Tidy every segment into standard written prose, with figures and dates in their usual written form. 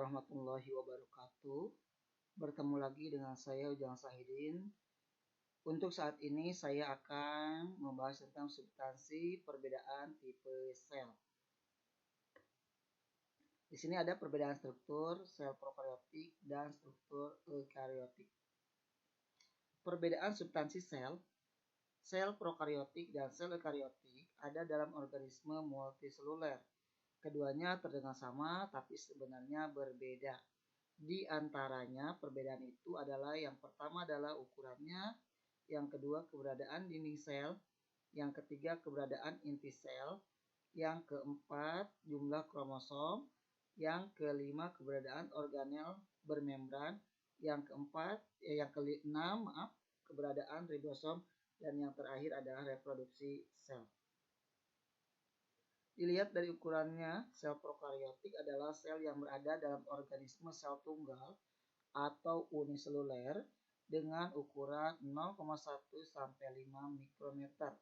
warahmatullahi wabarakatuh. Bertemu lagi dengan saya Ujang Sahidin. Untuk saat ini saya akan membahas tentang substansi perbedaan tipe sel. Di sini ada perbedaan struktur sel prokariotik dan struktur eukariotik. Perbedaan substansi sel prokariotik dan sel eukariotik ada dalam organisme multiseluler. Keduanya terdengar sama, tapi sebenarnya berbeda. Di antaranya perbedaan itu adalah yang pertama adalah ukurannya, yang kedua keberadaan dinding sel, yang ketiga keberadaan inti sel, yang keempat jumlah kromosom, yang kelima keberadaan organel bermembran, yang keenam keberadaan ribosom, dan yang terakhir adalah reproduksi sel. Dilihat dari ukurannya, sel prokariotik adalah sel yang berada dalam organisme sel tunggal atau uniseluler dengan ukuran 0,1 sampai 5 mikrometer.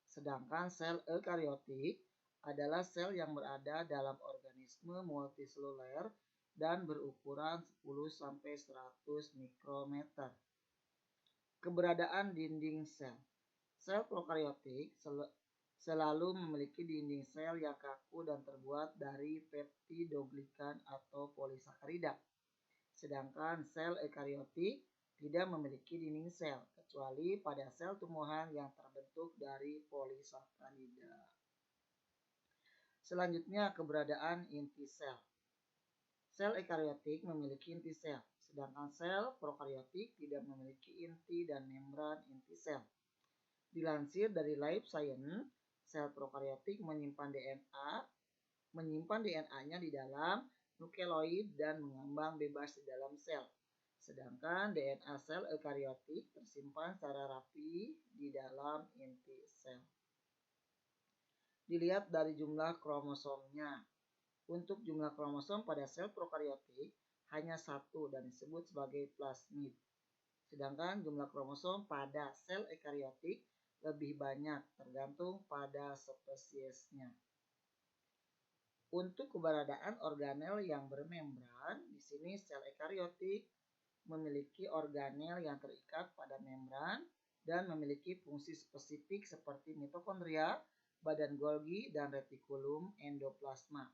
Sedangkan sel eukariotik adalah sel yang berada dalam organisme multiseluler dan berukuran 10 sampai 100 mikrometer. Keberadaan dinding sel. Sel prokariotik selalu memiliki dinding sel yang kaku dan terbuat dari peptidoglikan atau polisakarida. Sedangkan sel eukariotik tidak memiliki dinding sel, kecuali pada sel tumbuhan yang terbentuk dari polisakarida. Selanjutnya keberadaan inti sel. Sel eukariotik memiliki inti sel, sedangkan sel prokariotik tidak memiliki inti dan membran inti sel. Dilansir dari Life Science, sel prokariotik menyimpan DNA-nya di dalam nukleoid dan mengembang bebas di dalam sel. Sedangkan DNA sel eukariotik tersimpan secara rapi di dalam inti sel. Dilihat dari jumlah kromosomnya. Untuk jumlah kromosom pada sel prokariotik hanya satu dan disebut sebagai plasmid. Sedangkan jumlah kromosom pada sel eukariotik lebih banyak tergantung pada spesiesnya. Untuk keberadaan organel yang bermembran, di sini sel eukariotik memiliki organel yang terikat pada membran dan memiliki fungsi spesifik seperti mitokondria, badan Golgi, dan retikulum endoplasma.